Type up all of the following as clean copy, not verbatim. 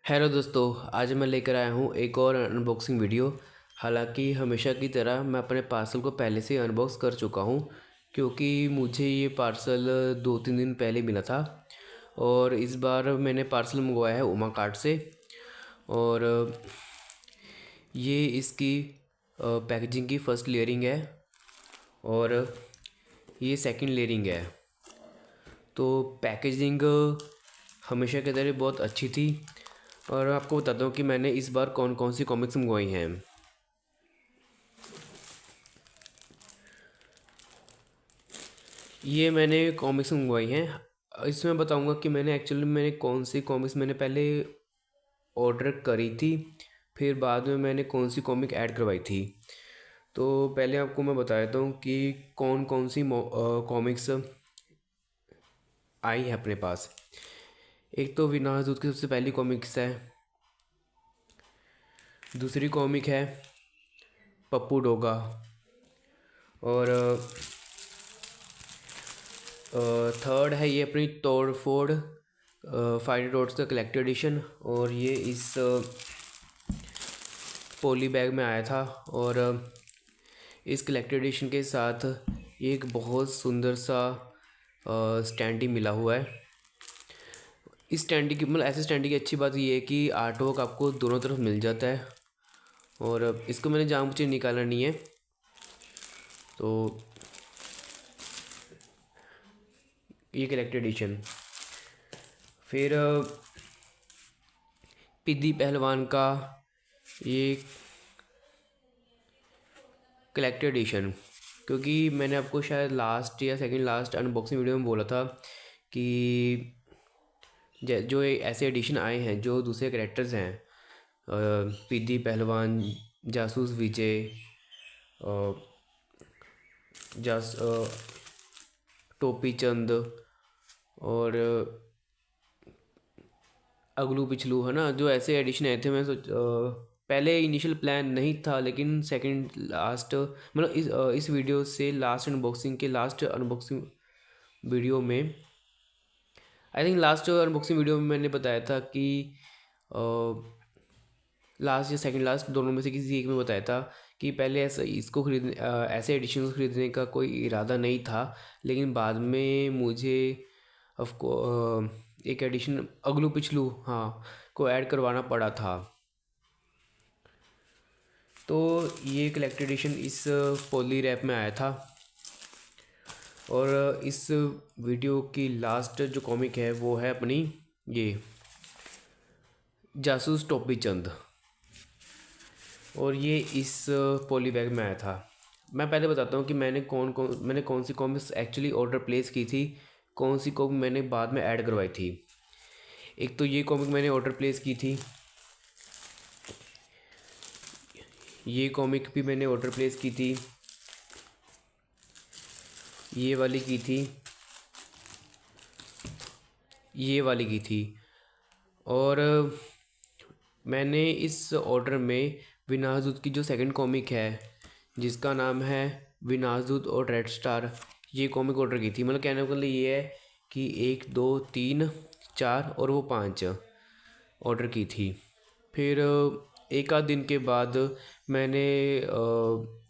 Hello दोस्तों, आज मैं लेकर आया हूँ एक और अनबॉक्सिंग वीडियो। हालांकि हमेशा की तरह मैं अपने पार्सल को पहले से अनबॉक्स कर चुका हूँ, क्योंकि मुझे ये पार्सल 2-3 दिन पहले मिला था। और इस बार मैंने पार्सल मंगवाया है उमा कार्ट से। और ये इसकी पैकेजिंग की फ़र्स्ट लेयरिंग है और ये सेकंड लेयरिंग है। तो पैकेजिंग हमेशा की तरह बहुत अच्छी थी। और आपको बताता हूँ कि मैंने इस बार कौन कौन सी कॉमिक्स मंगवाई हैं। ये मैंने कॉमिक्स मंगवाई हैं। इसमें बताऊँगा कि मैंने कौन सी कॉमिक्स मैंने पहले ऑर्डर करी थी, फिर बाद में मैंने कौन सी कॉमिक ऐड करवाई थी। तो पहले आपको मैं बता देता हूँ कि कौन कौन सी कॉमिक्स आई है अपने पास। एक तो विनाश दूत की सबसे पहली कॉमिक्स है। दूसरी कॉमिक है पप्पू डोगा। और थर्ड है ये अपनी तोड़ फोड़ फाइव डॉट्स का कलेक्टर एडिशन। और ये इस पॉली बैग में आया था। और इस कलेक्टर एडिशन के साथ एक बहुत सुंदर सा स्टैंडी मिला हुआ है। इस स्टैंडी की ऐसे स्टैंडी की अच्छी बात ये है कि आर्ट वर्क आपको दोनों तरफ मिल जाता है। और इसको मैंने जानबूझ के निकाला नहीं है। तो ये कलेक्टर एडिशन। फिर पिद्दी पहलवान का ये कलेक्टर एडिशन, क्योंकि मैंने आपको शायद लास्ट या सेकंड लास्ट अनबॉक्सिंग वीडियो में बोला था कि जो ऐसे एडिशन आए हैं जो दूसरे करेक्टर्स हैं, पिद्दी पहलवान, जासूस विजय, जास टोपी चंद और अगलू पिछलू, है ना, जो ऐसे एडिशन आए थे। पहले इनिशियल प्लान नहीं था, लेकिन सेकंड लास्ट इस वीडियो से लास्ट अनबॉक्सिंग के लास्ट अनबॉक्सिंग वीडियो में, I think last unboxing video में मैंने बताया था कि लास्ट या सेकंड लास्ट दोनों में से किसी एक में बताया था कि पहले ऐसे एडिशन को ख़रीदने का कोई इरादा नहीं था। लेकिन बाद में मुझे ऑफको एक एडिशन अगलू पिछलू, हाँ, को ऐड करवाना पड़ा था। तो ये कलेक्टेड एडिशन इस पॉली रैप में आया था। और इस वीडियो की लास्ट जो कॉमिक है वो है अपनी ये जासूस टोपी चंद। और ये इस पॉली बैग में आया था। मैं पहले बताता हूँ कि मैंने कौन सी कॉमिक्स एक्चुअली ऑर्डर प्लेस की थी, कौन सी कॉमिक मैंने बाद में ऐड करवाई थी। एक तो ये कॉमिक मैंने ऑर्डर प्लेस की थी, ये कॉमिक भी मैंने ऑर्डर प्लेस की थी, ये वाली की थी, ये वाली की थी। और मैंने इस ऑर्डर में विनाशदूत की जो सेकंड कॉमिक है, जिसका नाम है विनाशदूत और रेड स्टार, ये कॉमिक ऑर्डर की थी। मतलब कहने का मतलब ये है कि 1, 2, 3, 4 और वो 5 ऑर्डर की थी। फिर एक आध दिन के बाद मैंने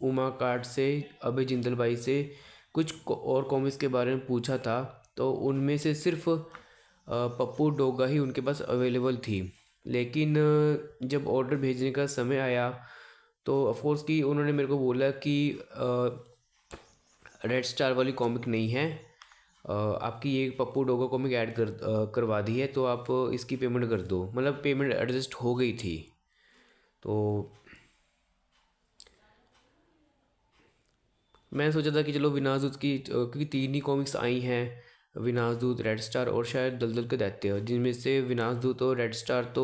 उमा कार्ट से, अभय जिंदल भाई से कुछ और कॉमिक्स के बारे में पूछा था। तो उनमें से सिर्फ पप्पू डोगा ही उनके पास अवेलेबल थी। लेकिन जब ऑर्डर भेजने का समय आया तो ऑफकोर्स कि उन्होंने मेरे को बोला कि रेड स्टार वाली कॉमिक नहीं है, आपकी ये पप्पू डोगा कॉमिक ऐड करवा दी है, तो आप इसकी पेमेंट कर दो। मतलब पेमेंट एडजस्ट हो गई थी। तो मैं सोचा था कि चलो विनाशदूत की, क्योंकि 3 ही कॉमिक्स आई हैं, विनाशदूत, रेड स्टार और शायद दलदल के दैत्य, जिनमें से विनाशदूत और रेड स्टार तो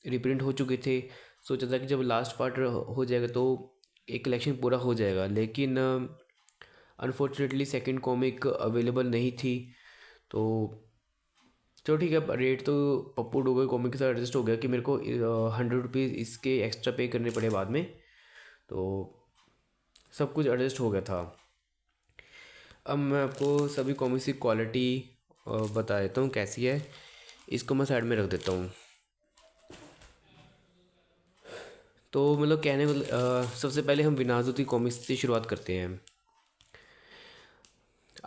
रिप्रिंट हो चुके थे। सोचा था कि जब लास्ट पार्ट हो जाएगा तो एक कलेक्शन पूरा हो जाएगा। लेकिन अनफॉर्चुनेटली सेकंड कॉमिक अवेलेबल नहीं थी। तो चलो ठीक है, रेट तो पप्पू डोगर कॉमिक के साथ एडजस्ट हो गया कि मेरे को 100 रुपीज़ इसके एक्स्ट्रा पे करने पड़े बाद में। तो सब कुछ एडजस्ट हो गया था। अब मैं आपको सभी कॉमिक्स की क्वालिटी बता देता हूँ कैसी है। इसको मैं साइड में रख देता हूँ। तो मतलब सबसे पहले हम विनाजुती कॉमिक्स से शुरुआत करते हैं।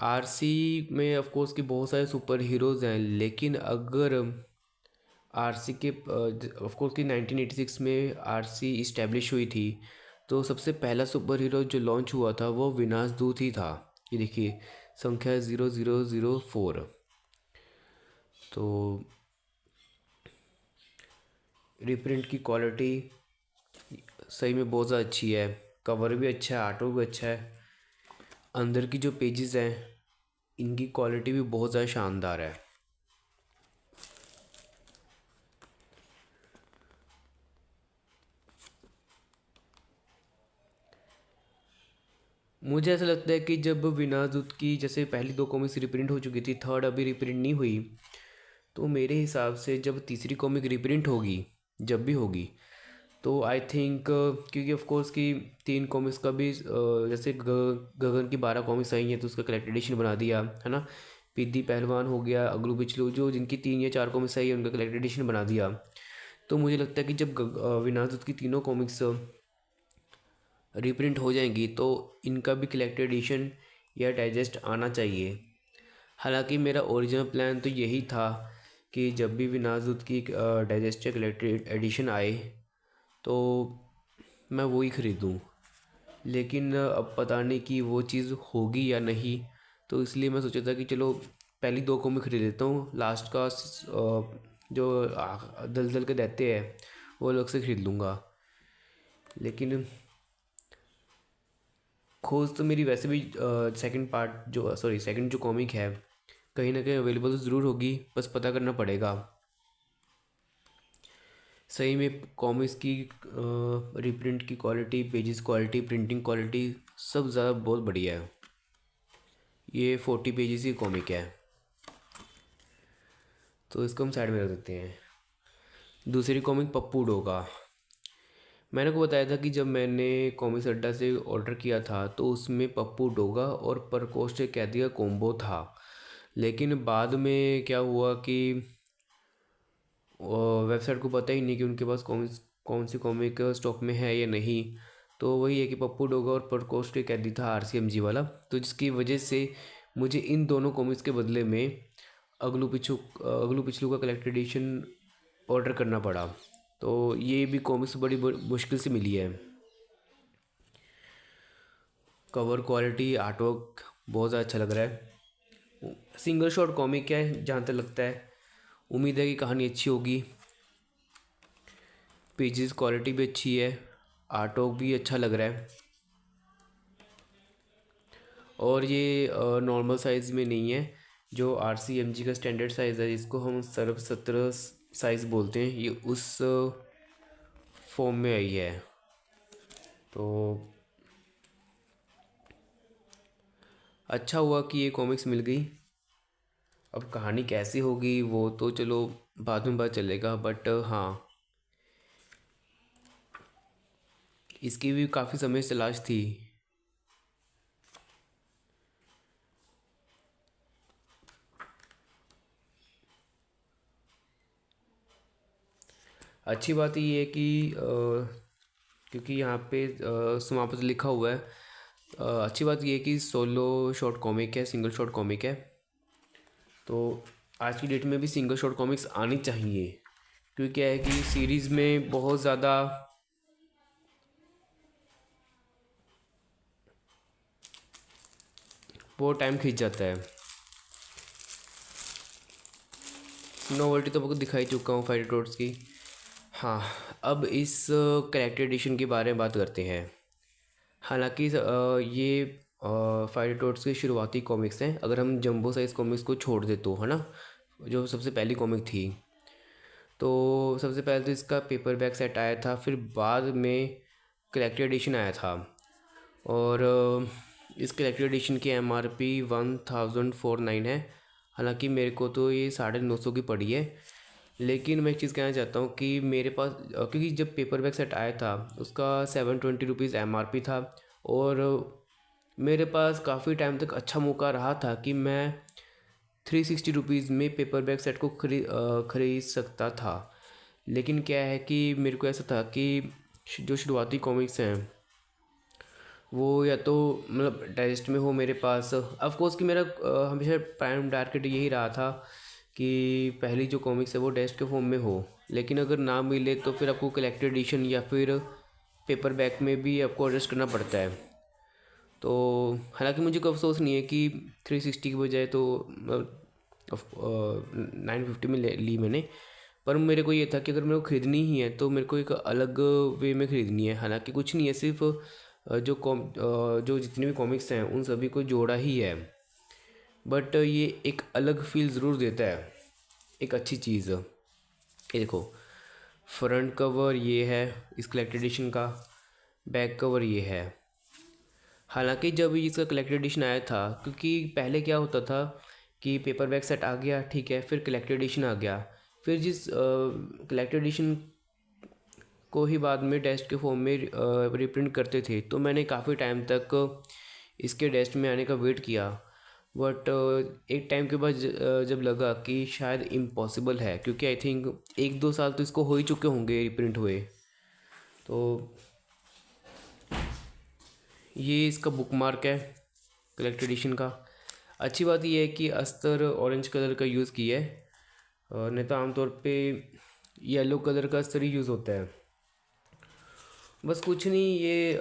आरसी में ऑफ कोर्स कि बहुत सारे सुपर हीरोज़ हैं, लेकिन अगर आरसी के ऑफ कोर्स कि 1986 में आरसी इस्टेब्लिश हुई थी, तो सबसे पहला सुपर हीरो जो लॉन्च हुआ था वो विनाशदूत ही था। ये देखिए संख्या 0004। तो रिप्रिंट की क्वालिटी सही में बहुत ज़्यादा अच्छी है, कवर भी अच्छा है, आर्टवर्क भी अच्छा है, अंदर की जो पेजेस हैं इनकी क्वालिटी भी बहुत ज़्यादा शानदार है। मुझे ऐसा लगता है कि जब विनाजुत की जैसे पहली दो कॉमिक्स रिप्रिंट हो चुकी थी, थर्ड अभी रिप्रिंट नहीं हुई, तो मेरे हिसाब से जब तीसरी कॉमिक रिप्रिंट होगी, जब भी होगी, तो आई थिंक क्योंकि ऑफ कोर्स कि तीन कॉमिक्स का भी जैसे गगन की 12 कॉमिक्स आई हैं तो उसका कलेक्टेड एडिशन बना दिया है ना। पिद्दी पहलवान हो गया, अगलू पिछलू, जो जिनकी 3 या 4 कॉमिक्स आई है उनका कलेक्टेड एडिशन बना दिया। तो मुझे लगता है कि जब विनाजुत की तीनों कॉमिक्स रीप्रिंट हो जाएंगी तो इनका भी कलेक्टेड एडिशन या डाइजेस्ट आना चाहिए। हालांकि मेरा ओरिजिनल प्लान तो यही था कि जब भी विनाजुत की डाइजेस्ट या कलेक्टेड एडिशन आए तो मैं वो ही ख़रीदूँ, लेकिन अब पता नहीं कि वो चीज़ होगी या नहीं। तो इसलिए मैं सोचा था कि चलो पहली दो को मैं ख़रीद लेता हूँ, लास्ट का जो दलदल के दैत्य है वो अलग से ख़रीद लूँगा। लेकिन खोज तो मेरी वैसे भी सेकंड पार्ट जो सेकंड जो कॉमिक है कहीं ना कहीं अवेलेबल तो ज़रूर होगी, बस पता करना पड़ेगा। सही में कॉमिक्स की रीप्रिंट की quality, pages quality, printing quality सब ज़्यादा बहुत बढ़िया है। ये 40 पेजेस की कॉमिक है, तो इसको हम साइड में रख देते हैं। दूसरी कॉमिक पप्पू डोगा। मैंने को बताया था कि जब मैंने कॉमिक्स अड्डा से ऑर्डर किया था तो उसमें पप्पू डोगा और प्रकोष्ठ कैदी का कॉम्बो था, लेकिन बाद में क्या हुआ कि वेबसाइट को पता ही नहीं कि उनके पास कौन सी कॉमिक स्टॉक में है या नहीं। तो वही है कि पप्पू डोगा और प्रकोष्ठ कैदी था आरसीएमजी वाला, तो जिसकी वजह से मुझे इन दोनों कॉमिक्स के बदले में अगलू पिछलू का कलेक्टेड एडिशन ऑर्डर करना पड़ा। तो ये भी कॉमिक्स बड़ी मुश्किल से मिली है। कवर क्वालिटी, आर्टवर्क बहुत ज़्यादा अच्छा लग रहा है। सिंगल शॉट कॉमिक है जहाँ तक लगता है, उम्मीद है कि कहानी अच्छी होगी। पेजेस क्वालिटी भी अच्छी है, आर्टवर्क भी अच्छा लग रहा है, और ये नॉर्मल साइज़ में नहीं है जो आरसीएमजी का स्टैंडर्ड साइज़ है, जिसको हम सर्व 17 साइज़ बोलते हैं, ये उस फॉर्म में आई है। तो अच्छा हुआ कि ये कॉमिक्स मिल गई। अब कहानी कैसी होगी वो तो चलो बाद में पता चलेगा, बट हाँ इसकी भी काफ़ी समय से तलाश थी। अच्छी बात ये है कि क्योंकि यहाँ पे समाप्ति लिखा हुआ है, अच्छी बात ये है कि सोलो शॉर्ट कॉमिक है, सिंगल शॉर्ट कॉमिक है। तो आज की डेट में भी सिंगल शॉर्ट कॉमिक्स आनी चाहिए, क्योंकि क्या है कि सीरीज़ में बहुत ज़्यादा वो टाइम खींच जाता है। नोवेल्टी तो आपको दिखाई चुका हूँ फाइटर टोट्स की। हाँ, अब इस करेक्टर एडिशन के बारे में बात करते हैं। हालांकि ये फाइटर टोट्स के शुरुआती कॉमिक्स हैं, अगर हम जंबो साइज़ कॉमिक्स को छोड़ दे तो, है ना, जो सबसे पहली कॉमिक थी। तो सबसे पहले तो इसका पेपर बैक सेट आया था, फिर बाद में कलेक्टर एडिशन आया था, और इस कलेक्टर एडिशन की एमआरपी 1049 है। हालांकि मेरे को तो ये 950 की पड़ी है, लेकिन मैं एक चीज़ कहना चाहता हूँ कि मेरे पास क्योंकि जब पेपर बैक सेट आया था उसका 720 रुपीज़ एमआरपी था, और मेरे पास काफ़ी टाइम तक अच्छा मौका रहा था कि मैं 360 रुपीज़ में पेपर बैक सेट को खरीद सकता था। लेकिन क्या है कि मेरे को ऐसा था कि जो शुरुआती कॉमिक्स हैं वो या तो मतलब डाइजेस्ट में हो मेरे पास। ऑफ कोर्स कि मेरा हमेशा प्राइम टारगेट यही रहा था कि पहली जो कॉमिक्स है वो डेस्क के फॉर्म में हो, लेकिन अगर ना मिले तो फिर आपको कलेक्टेड एडिशन या फिर पेपर बैक में भी आपको एडजस्ट करना पड़ता है। तो हालांकि मुझे कोई अफसोस नहीं है कि 360 की बजाय तो 950 में ली मैंने। पर मेरे को ये था कि अगर मेरे को ख़रीदनी ही है तो मेरे को एक अलग वे में ख़रीदनी है। हालांकि कुछ नहीं है, सिर्फ जो जितने भी कॉमिक्स हैं उन सभी को जोड़ा ही है, बट ये एक अलग फील ज़रूर देता है, एक अच्छी चीज़। ये देखो, फ्रंट कवर ये है इस कलेक्टेड एडिशन का, बैक कवर ये है। हालांकि जब इसका कलेक्टेड एडिशन आया था, क्योंकि पहले क्या होता था कि पेपर बैक सेट आ गया, ठीक है, फिर कलेक्टेड एडिशन आ गया, फिर जिस कलेक्टेड एडिशन को ही बाद में टेस्ट के फॉर्म में रिप्रिंट करते थे, तो मैंने काफ़ी टाइम तक इसके टेस्ट में आने का वेट किया। बट एक टाइम के बाद जब लगा कि शायद इम्पॉसिबल है, क्योंकि आई थिंक 1-2 साल तो इसको हो ही चुके होंगे रिप्रिंट हुए। तो ये इसका बुक मार्क है कलेक्टेड एडिशन का। अच्छी बात यह है कि अस्तर ऑरेंज कलर का यूज़ किया है, नहीं तो आमतौर पे येलो कलर का अस्तर ही यूज़ होता है। बस कुछ नहीं, ये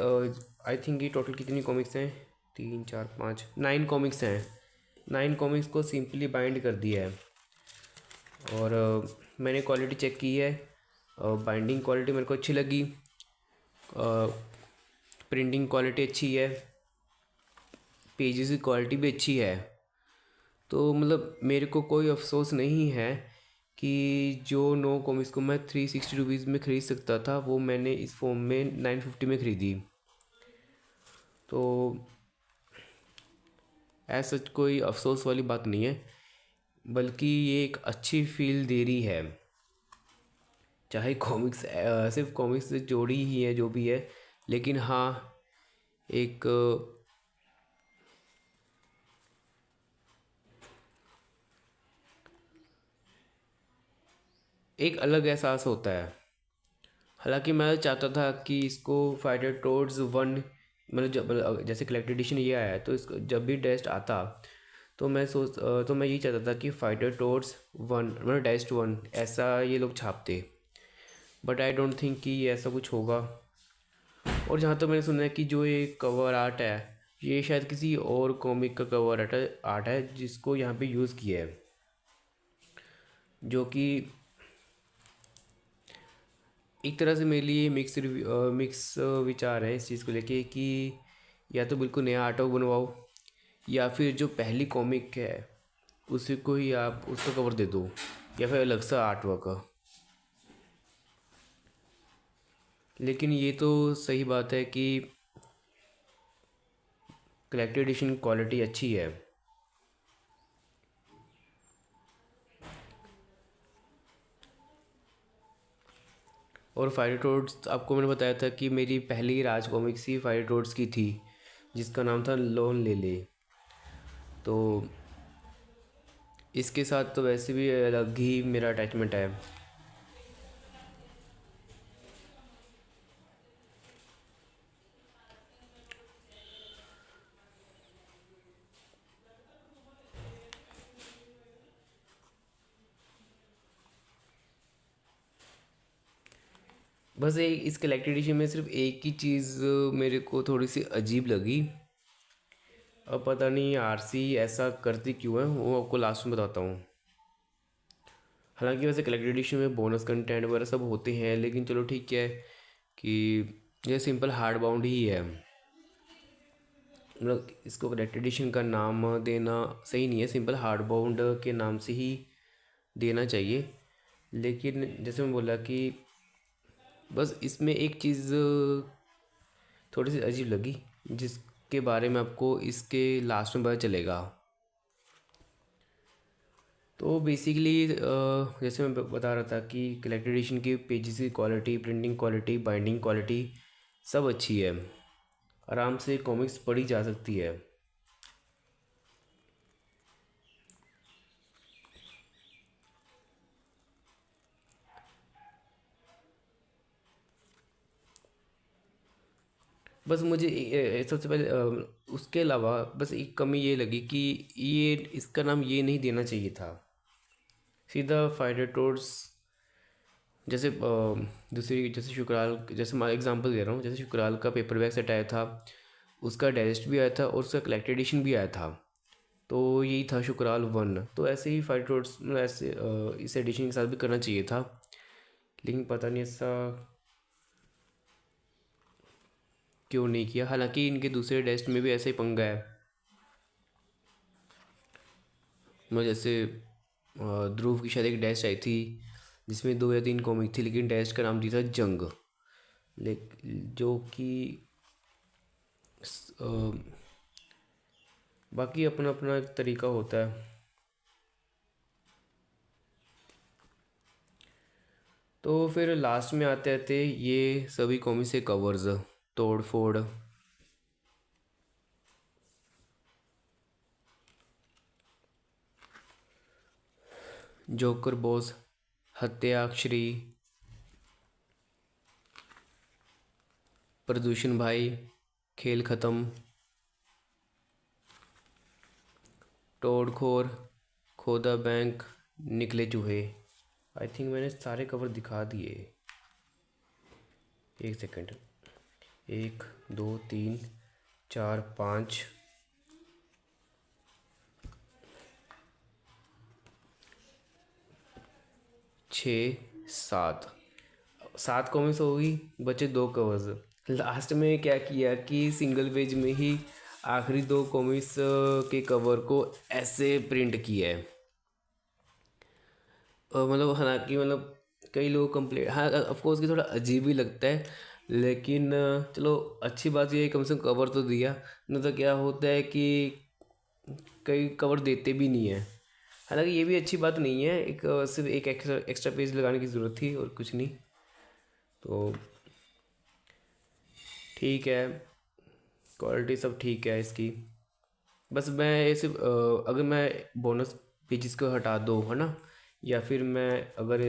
आई थिंक ये टोटल कितनी कॉमिक्स हैं, 3 4 5 9 कॉमिक्स हैं। 9 कॉमिक्स को सिंपली बाइंड कर दिया है। और मैंने क्वालिटी चेक की है, बाइंडिंग क्वालिटी मेरे को अच्छी लगी, प्रिंटिंग क्वालिटी अच्छी है, पेजेस की क्वालिटी भी अच्छी है। तो मतलब मेरे को कोई अफसोस नहीं है कि जो 9 कॉमिक्स को मैं 360 रुपीज़ में ख़रीद सकता था वो मैंने इस फॉर्म में 950 में ख़रीदी। तो ऐसा कोई अफसोस वाली बात नहीं है, बल्कि ये एक अच्छी फील दे रही है। चाहे कॉमिक्स सिर्फ कॉमिक्स से जोड़ी ही है जो भी है, लेकिन हाँ, एक एक अलग एहसास होता है। हालांकि मैं चाहता था कि इसको फाइटर टोर्ड्स वन, मतलब जब जैसे कलेक्टेड एडिशन ये आया है तो इसको जब भी टेस्ट आता तो तो मैं यही चाहता था कि फाइटर टोर्ड्स वन मतलब टेस्ट वन ऐसा ये लोग छापते। बट आई डोंट थिंक कि ये ऐसा कुछ होगा। और जहाँ तक मैंने सुना है कि जो ये कवर आर्ट है ये शायद किसी और कॉमिक का कवर आर्ट है जिसको यहाँ पे यूज़ किया है, जो कि एक तरह से मेरे लिए मिक्स विचार है इस चीज़ को लेके कि या तो बिल्कुल नया आर्ट वर्क बनवाओ, या फिर जो पहली कॉमिक है उसी को ही आप उसका कवर दे दो, या फिर अलग सा आर्ट वर्क। लेकिन ये तो सही बात है कि कलेक्टेड एडिशन क्वालिटी अच्छी है। और फायर रोड्स आपको मैंने बताया था कि मेरी पहली राज कॉमिक्स ही फायर रोड्स की थी, जिसका नाम था लोन ले ले। तो इसके साथ तो वैसे भी अलग ही मेरा अटैचमेंट है। बस एक इस कलेक्टेड एडिशन में सिर्फ एक ही चीज़ मेरे को थोड़ी सी अजीब लगी। अब पता नहीं आरसी ऐसा करती क्यों है, वो आपको लास्ट में बताता हूँ। हालांकि वैसे कलेक्टेड एडिशन में बोनस कंटेंट वगैरह सब होते हैं, लेकिन चलो ठीक है कि ये सिंपल हार्ड बाउंड ही है। मतलब इसको कलेक्टेड एडिशन का नाम देना सही नहीं है, सिंपल हार्ड बाउंड के नाम से ही देना चाहिए। लेकिन जैसे मैं बोला कि बस इसमें एक चीज़ थोड़ी सी अजीब लगी, जिसके बारे में आपको इसके लास्ट में पता चलेगा। तो बेसिकली जैसे मैं बता रहा था कि कलेक्टेड एडिशन की पेजेस की quality, printing quality, binding quality सब अच्छी है, आराम से कॉमिक्स पढ़ी जा सकती है। बस मुझे सबसे पहले उसके अलावा बस एक कमी ये लगी कि ये इसका नाम ये नहीं देना चाहिए था, सीधा फाइटोट्रोड्स। जैसे दूसरी जैसे शुक्राल, जैसे मैं एग्जांपल दे रहा हूँ, जैसे शुक्राल का पेपर बैग सेट आया था, उसका डाइजेस्ट भी आया था और उसका कलेक्ट एडिशन भी आया था, तो यही था शुक्राल 1। तो ऐसे ही फाइटोट्रोड्स मतलब ऐसे इस एडिशन के साथ भी करना चाहिए था, लेकिन पता नहीं ऐसा क्यों नहीं किया। हालांकि इनके दूसरे टेस्ट में भी ऐसे ही पंगा है। मैं जैसे ध्रुव की शायद एक टेस्ट आई थी जिसमें 2 या 3 कॉमिक थी, लेकिन टेस्ट का नाम दिया था जंग, जो कि अ, बाकी अपना अपना एक तरीका होता है। तो फिर लास्ट में आते आते ये सभी कॉमिक से कवर्स तोड़ फोड़, जोकर बॉस, हत्याक्षरी, प्रदूषण भाई, खेल ख़त्म, तोड़खोर, खोदा बैंक, निकले चूहे। आई थिंक मैंने सारे कवर दिखा दिए। एक सेकंड, 1 2 3 4 5 6 7 7 कॉमिक्स हो गई, बचे 2 कवर्स। लास्ट में क्या किया कि सिंगल पेज में ही आखिरी 2 कॉमिक्स के कवर को ऐसे प्रिंट किया है। मतलब हालांकि मतलब कई लोग कंप्लेंट, हाँ ऑफकोर्स कि थोड़ा अजीब ही लगता है, लेकिन चलो अच्छी बात ये है कम से कम कवर तो दिया। नहीं तो क्या होता है कि कई कवर देते भी नहीं है। हालांकि ये भी अच्छी बात नहीं है, एक सिर्फ एक एक्स्ट्रा पेज लगाने की ज़रूरत थी और कुछ नहीं। तो ठीक है, क्वालिटी सब ठीक है इसकी। बस मैं ये सिर्फ अगर मैं बोनस पेजेस को हटा दूँ है ना, या फिर मैं अगर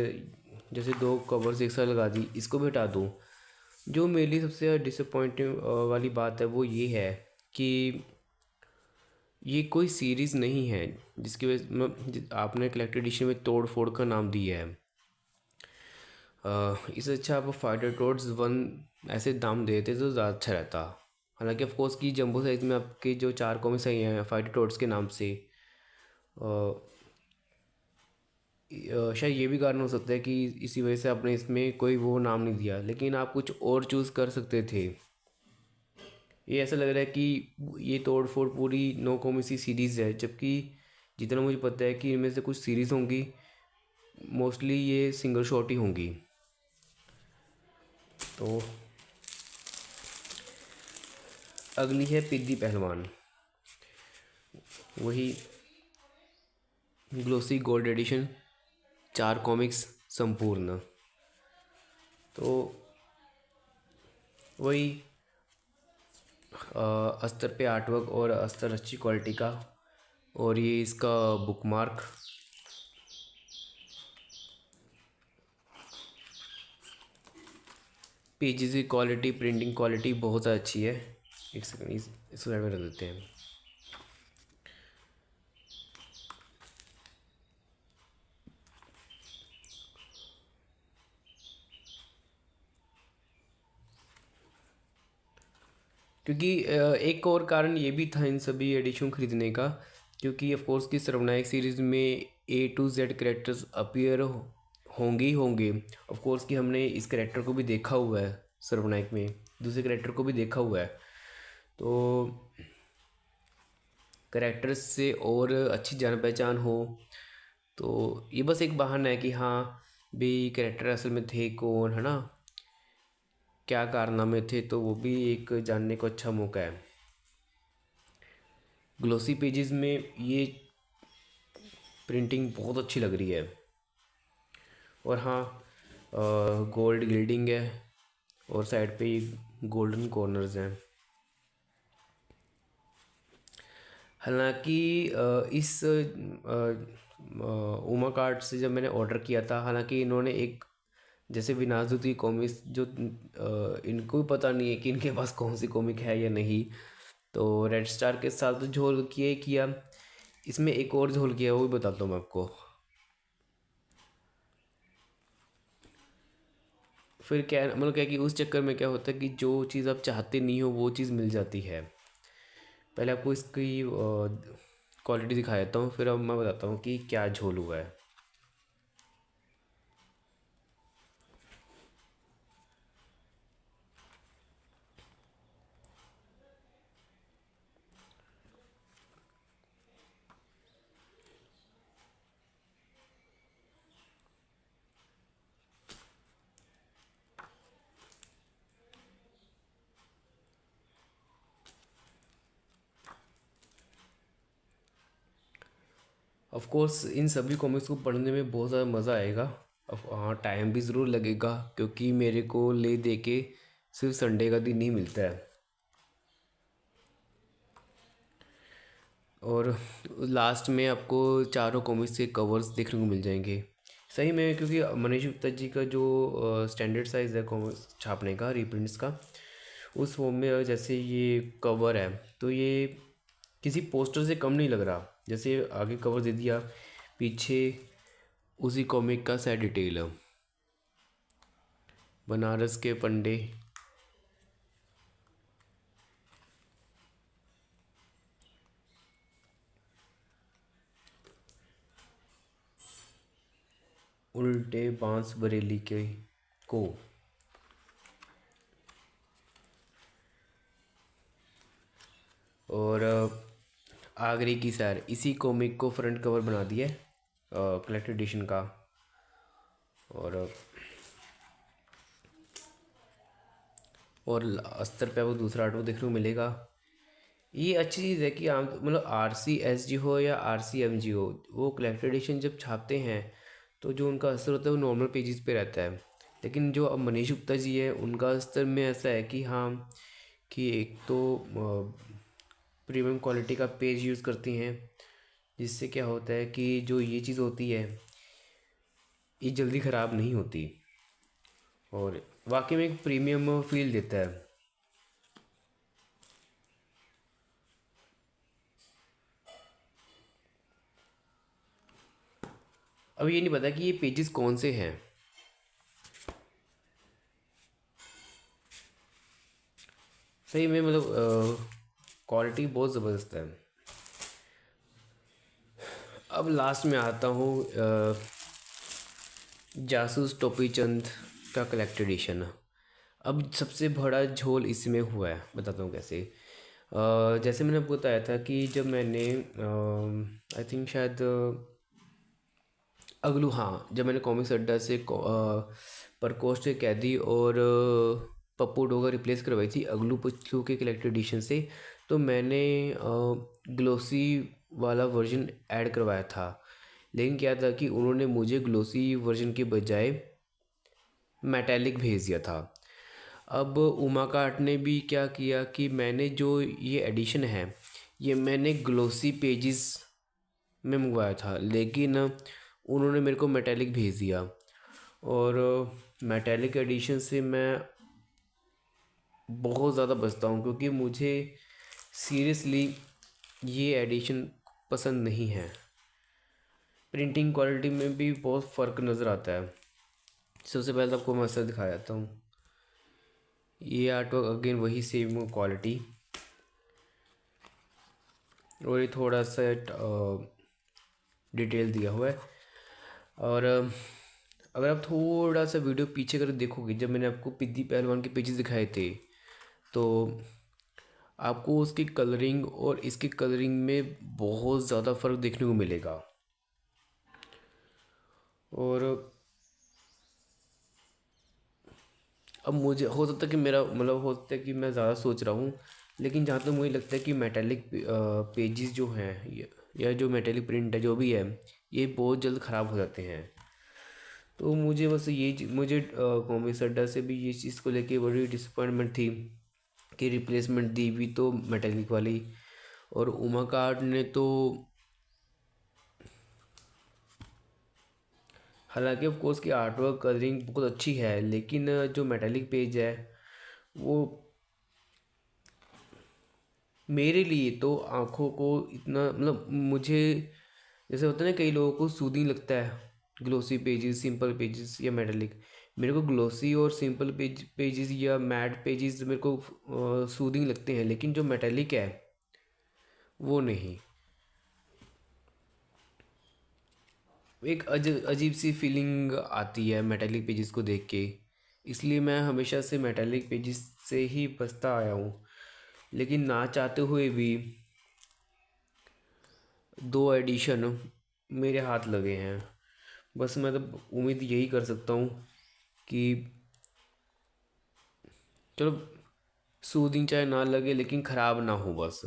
जैसे 2 कवर्स एक साथ लगा दी, इसको भी हटा दूँ, जो मेरे लिए सबसे डिसअपॉइंटिंग वाली बात है वो ये है कि ये कोई सीरीज़ नहीं है जिसकी वजह आपने कलेक्टेड एडिशन में तोड़ फोड़ का नाम दिया है। इससे अच्छा आप फाइटर टोड्स 1 ऐसे दाम देते तो ज़्यादा अच्छा रहता। हालांकि ऑफ कोर्स की जंबो साइज़ में आपके जो 4 कॉमिक्स आई हैं फाइटर टोड्स के नाम से, शायद ये भी कारण हो सकता है कि इसी वजह से आपने इसमें कोई वो नाम नहीं दिया, लेकिन आप कुछ और चूज़ कर सकते थे। ये ऐसा लग रहा है कि ये तोड़ फोड़ पूरी नो कॉमिक्स की सीरीज़ है, जबकि जितना मुझे पता है कि इनमें से कुछ सीरीज़ होंगी, मोस्टली ये सिंगल शॉट ही होंगी। तो अगली है पिद्दी पहलवान, वही ग्लोसी गोल्ड एडिशन, 4 कॉमिक्स संपूर्ण। तो वही अस्तर पे आर्टवर्क और अस्तर अच्छी क्वालिटी का, और ये इसका बुक मार्क। पेजेस की क्वालिटी, प्रिंटिंग क्वालिटी बहुत अच्छी है। एक सेकंड, इसको साइड में रख देते हैं। क्योंकि एक और कारण ये भी था इन सभी एडिशन खरीदने का, क्योंकि ऑफ कोर्स की सर्वनायक सीरीज़ में A to Z characters appear होंगे ही होंगे। ऑफ कोर्स कि हमने इस कैरेक्टर को भी देखा हुआ है सर्वनायक में, दूसरे कैरेक्टर को भी देखा हुआ है, तो कैरेक्टर्स से और अच्छी जान पहचान हो। तो ये बस एक बहाना है कि हाँ भी कैरेक्टर असल में थे कौन, है ना, क्या कारनामे थे, तो वो भी एक जानने को अच्छा मौका है। ग्लोसी पेजेस में ये प्रिंटिंग बहुत अच्छी लग रही है, और हाँ गोल्ड ग्लेडिंग है और साइड पे गोल्डन कॉर्नर्स हैं। हालांकि इस उमा कार्ट से जब मैंने ऑर्डर किया था, हालांकि इन्होंने एक जैसे विनाश की कॉमिक्स जो इनको भी पता नहीं है कि इनके पास कौन सी कॉमिक है या नहीं। तो रेड स्टार के साथ तो झोल किया ही किया, इसमें एक और झोल किया वो भी बताता हूँ मैं आपको। फिर क्या मतलब क्या कि उस चक्कर में क्या होता है कि जो चीज़ आप चाहते नहीं हो वो चीज़ मिल जाती है। पहले आपको इसकी क्वालिटी दिखा देता हूँ, फिर अब मैं बताता हूँ कि क्या झोल हुआ है। ऑफ कोर्स इन सभी कॉमिक्स को पढ़ने में बहुत ज़्यादा मज़ा आएगा। अब हाँ, टाइम भी ज़रूर लगेगा क्योंकि मेरे को ले दे के सिर्फ संडे का दिन ही मिलता है। और लास्ट में आपको चारों कॉमिक्स के कवर्स देखने को मिल जाएंगे सही में, क्योंकि मनीष गुप्ता जी का जो स्टैंडर्ड साइज़ है कॉमिक्स छापने का, रीप्रिंट्स का, उस फॉर्म में जैसे ये कवर है तो ये किसी पोस्टर से कम नहीं लग रहा। जैसे आगे कवर दे दिया, पीछे उसी कॉमिक का साइड डिटेल है, बनारस के पंडे। उल्टे बांस बरेली के को। और आगरे की सैर, इसी कॉमिक को फ्रंट कवर बना दिया है कलेक्टर एडिशन का। और अस्तर पे वो दूसरा आर्ट वो देखने को मिलेगा। ये अच्छी चीज़ है कि आम मतलब RCSG हो या RCMG हो, वो कलेक्टर एडिशन जब छापते हैं तो जो उनका असर होता है वो नॉर्मल पेजेस पे रहता है। लेकिन जो अब मनीष गुप्ता जी है उनका स्तर में ऐसा है कि हाँ, कि एक तो प्रीमियम क्वालिटी का पेज यूज़ करती हैं, जिससे क्या होता है कि जो ये चीज़ होती है ये जल्दी ख़राब नहीं होती और वाकई में एक प्रीमियम फील देता है। अब ये नहीं पता कि ये पेजेस कौन से हैं। सही में मतलब क्वालिटी बहुत ज़बरदस्त है। अब लास्ट में आता हूँ जासूस टोपी चंद का कलेक्ट एडिशन। अब सबसे बड़ा झोल इसमें हुआ है, बताता हूँ कैसे। जैसे मैंने आपको बताया था कि जब मैंने आई थिंक शायद अगलू, हाँ, जब मैंने कॉमिक्स अड्डा से प्रकोष्ठ के कैदी और पप्पू डोगा रिप्लेस करवाई थी अगलू पुचलू के कलेक्टेड एडिशन से, तो मैंने ग्लोसी वाला वर्जन ऐड करवाया था। लेकिन क्या था कि उन्होंने मुझे ग्लोसी वर्जन के बजाय मेटेलिक भेज दिया था। अब उमा कार्ट ने भी क्या किया कि मैंने जो ये एडिशन है ये मैंने ग्लोसी पेजेस में मंगवाया था, लेकिन उन्होंने मेरे को मेटेलिक भेज दिया। और मेटेलिक एडिशन से मैं बहुत ज़्यादा बचता हूँ क्योंकि मुझे सीरियसली ये एडिशन पसंद नहीं है। प्रिंटिंग क्वालिटी में भी बहुत फ़र्क नज़र आता है। सबसे पहले तो आपको मैं ऐसा दिखा जाता हूँ, ये आर्टवर्क अगेन वही सेम क्वालिटी, और ये थोड़ा सा डिटेल दिया हुआ है। और अगर आप थोड़ा सा वीडियो पीछे कर देखोगे, जब मैंने आपको पिद्दी पहलवान के पेजेस दिखाए थे तो आपको उसकी कलरिंग और इसकी कलरिंग में बहुत ज़्यादा फ़र्क देखने को मिलेगा। और अब मुझे हो सकता है कि मेरा मतलब हो सकता है कि मैं ज़्यादा सोच रहा हूँ, लेकिन जहाँ तक मुझे लगता है कि मेटेलिक पेजेस जो हैं या जो मेटेलिक प्रिंट है जो भी है, ये बहुत जल्द ख़राब हो जाते हैं। तो मुझे बस मुझे कॉमिक्स अड्डा से भी ये चीज़ को लेके बड़ी डिसअपॉइंटमेंट थी कि रिप्लेसमेंट दी भी तो मेटेलिक वाली, और उमा कार्ड ने तो हालांकि ऑफ कोर्स की आर्ट वर्क कलरिंग बहुत अच्छी है, लेकिन जो मेटेलिक पेज है वो मेरे लिए तो आँखों को इतना मतलब मुझे जैसे होता है ना, कई लोगों को सूदिंग लगता है ग्लोसी पेजेस, सिंपल पेजेस या मेटेलिक। मेरे को ग्लोसी और सिंपल पेजेस या मैट पेजेस मेरे को सूदिंग लगते हैं, लेकिन जो मेटेलिक है वो नहीं। एक अजीब सी फीलिंग आती है मेटेलिक पेजेस को देख के, इसलिए मैं हमेशा से मेटेलिक पेजेस से ही बचता आया हूँ। लेकिन ना चाहते हुए भी दो एडिशन मेरे हाथ लगे हैं। बस मैं तो उम्मीद यही कर सकता हूँ कि चलो सूदिंग चाहे ना लगे लेकिन ख़राब ना हो बस।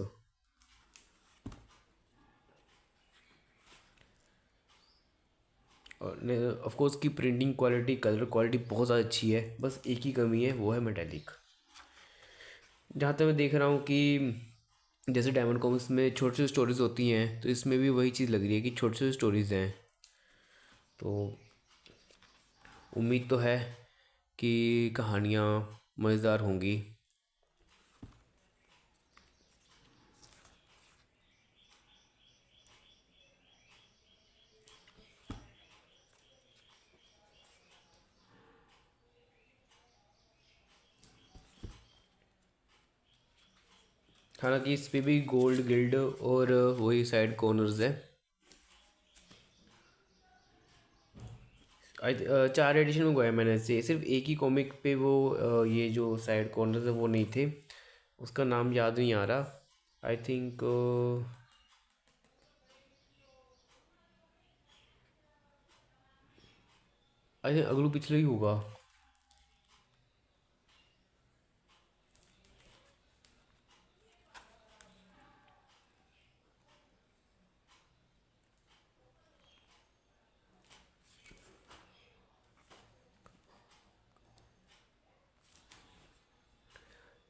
और ऑफ कोर्स की प्रिंटिंग क्वालिटी, कलर क्वालिटी बहुत ज़्यादा अच्छी है, बस एक ही कमी है, वो है मेटेलिक। जहाँ तक मैं देख रहा हूँ कि जैसे डायमंड कॉमिक्स में छोटी छोटी स्टोरीज होती हैं, तो इसमें भी वही चीज़ लग रही है कि छोटी छोटी स्टोरीज़ हैं। तो उम्मीद तो है कि कहानियाँ मज़ेदार होंगी। हालांकि इस पे भी गोल्ड गिल्ड और वही साइड कॉर्नर्स है। चार एडिशन में गया मैंने, से सिर्फ एक ही कॉमिक पे वो ये जो साइड कॉर्नर्स है वो नहीं थे। उसका नाम याद नहीं आ रहा। आई थिंक अगलू पिछले ही होगा।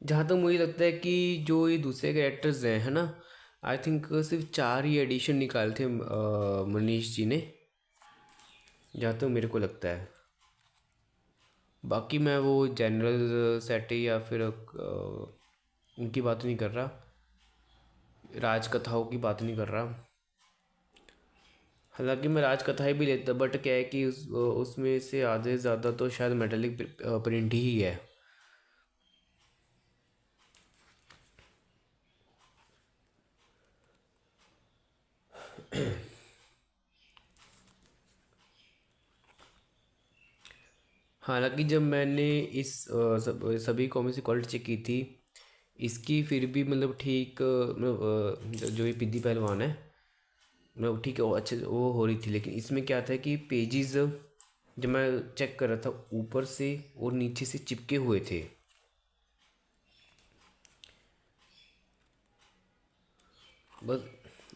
जहाँ तक मुझे लगता है कि जो ये दूसरे कैरेक्टर्स हैं, है ना, आई थिंक सिर्फ चार ही एडिशन निकाले थे मनीष जी ने, जहाँ तक मेरे को लगता है। बाकी मैं वो जनरल सेट या फिर उनकी बात नहीं कर रहा, राजकथाओं की बात नहीं कर रहा। हालांकि मैं राजकथाएं भी लेता, बट क्या है कि उसमें से आधे से ज़्यादा तो शायद मेटेलिक प्रिंट ही है। हालांकि जब मैंने इस सभी कॉमिक्स की क्वालिटी चेक की थी, इसकी फिर भी मतलब ठीक मतलब जो ये पिद्दी पहलवान है, मतलब ठीक है वो अच्छे वो हो रही थी। लेकिन इसमें क्या था कि पेजेस जब मैं चेक कर रहा था ऊपर से और नीचे से चिपके हुए थे। बस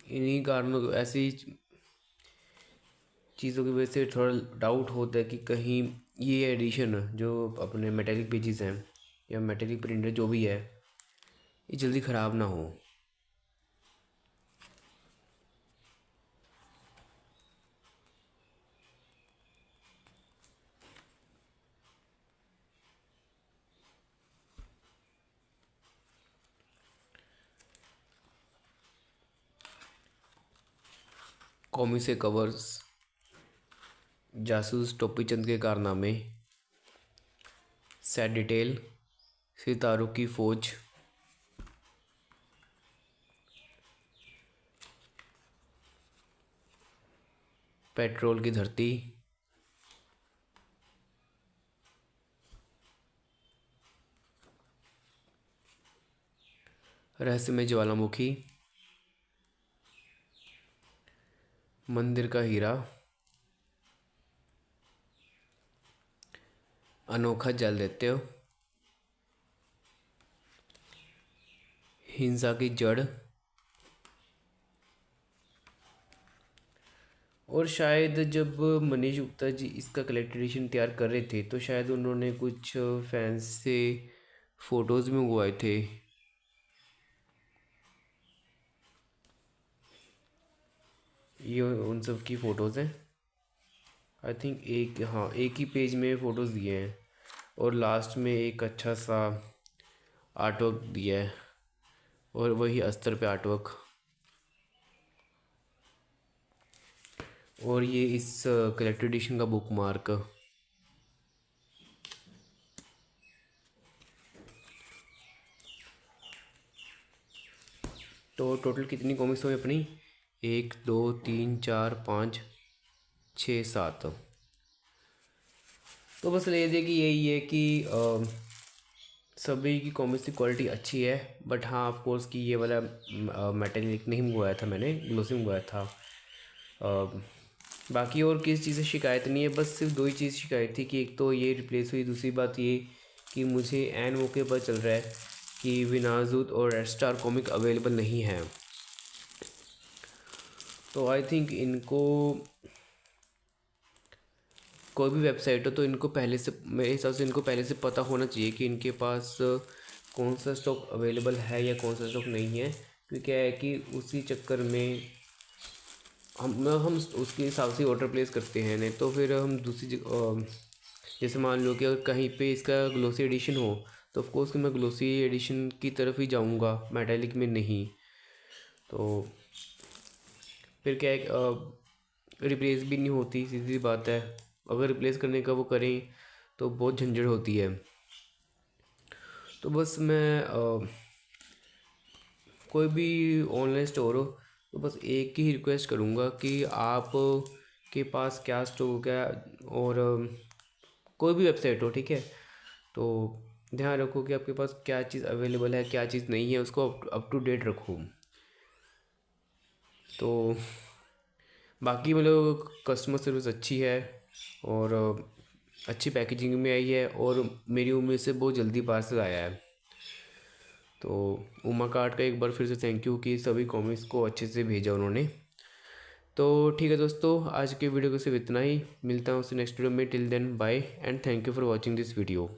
इन्हीं कारणों, ऐसी चीज़ों की वजह से थोड़ा डाउट होता है कि कहीं ये एडिशन जो अपने मेटेलिक पेजेस हैं या मेटेलिक प्रिंटर जो भी है, ये जल्दी ख़राब ना हो। कॉमी से कवर्स, जासूस टोपी चंद के कारनामे, सैड डिटेल, सितारों की फौज, पेट्रोल की धरती, रहस्यमय ज्वालामुखी, मंदिर का हीरा, अनोखा जल देते हो, हिंसा की जड़। और शायद जब मनीष गुप्ता जी इसका कलेक्टेड एडिशन तैयार कर रहे थे, तो शायद उन्होंने कुछ फैंस से फ़ोटोज़ भी मंगवाए थे। ये उन सब की फ़ोटोज़ हैं। आई थिंक एक, हाँ, एक ही पेज में फ़ोटोज़ दिए हैं और लास्ट में एक अच्छा सा आर्टवर्क दिया है और वही अस्तर पे आर्टवर्क। और ये इस कलेक्टेड एडिशन का बुक मार्क। तो टोटल कितनी कॉमिक्स हुई अपनी? 1 2 3 4 5 6 7। तो बस ले दे कि यही है कि सभी की कॉमिक्स की क्वालिटी अच्छी है, बट हाँ ऑफ कोर्स कि ये वाला मेटेलिक नहीं मंगवाया था मैंने, ग्लोसी मंगवाया था। बाकी और किसी चीज़ से शिकायत नहीं है, बस सिर्फ दो ही चीज़ शिकायत थी कि एक तो ये रिप्लेस हुई, दूसरी बात ये कि मुझे एन मौके पर चल रहा है कि विनाजुत और रेड स्टार कॉमिक अवेलेबल नहीं है। तो आई थिंक इनको कोई भी वेबसाइट हो तो इनको पहले से, मेरे हिसाब से इनको पहले से पता होना चाहिए कि इनके पास कौन सा स्टॉक अवेलेबल है या कौन सा स्टॉक नहीं है। क्योंकि क्या है कि उसी चक्कर में हम उसके हिसाब से ऑर्डर प्लेस करते हैं, नहीं तो फिर हम दूसरी जगह, जैसे मान लो कि अगर कहीं पे इसका ग्लोसी एडिशन हो तो ऑफकोर्स कि मैं ग्लोसी एडिशन की तरफ ही जाऊंगा, मेटालिक में नहीं। तो फिर क्या है, रिप्लेस भी नहीं होती, सीधी बात है। अगर रिप्लेस करने का वो करें तो बहुत झंझट होती है। तो बस मैं कोई भी ऑनलाइन स्टोर हो तो बस एक ही रिक्वेस्ट करूँगा कि आप के पास क्या स्टॉक है, और कोई भी वेबसाइट हो, ठीक है, तो ध्यान रखो कि आपके पास क्या चीज़ अवेलेबल है क्या चीज़ नहीं है, उसको अप टू डेट रखो। तो बाकी मतलब कस्टमर सर्विस अच्छी है और अच्छी पैकेजिंग में आई है और मेरी उम्मीद से बहुत जल्दी पार्सल आया है। तो उमा कार्ट का एक बार फिर से थैंक यू कि सभी कॉमिक्स को अच्छे से भेजा उन्होंने। तो ठीक है दोस्तों, आज के वीडियो को सिर्फ इतना ही, मिलता हूँ उससे नेक्स्ट वीडियो में। Till then bye and thank you for watching this video.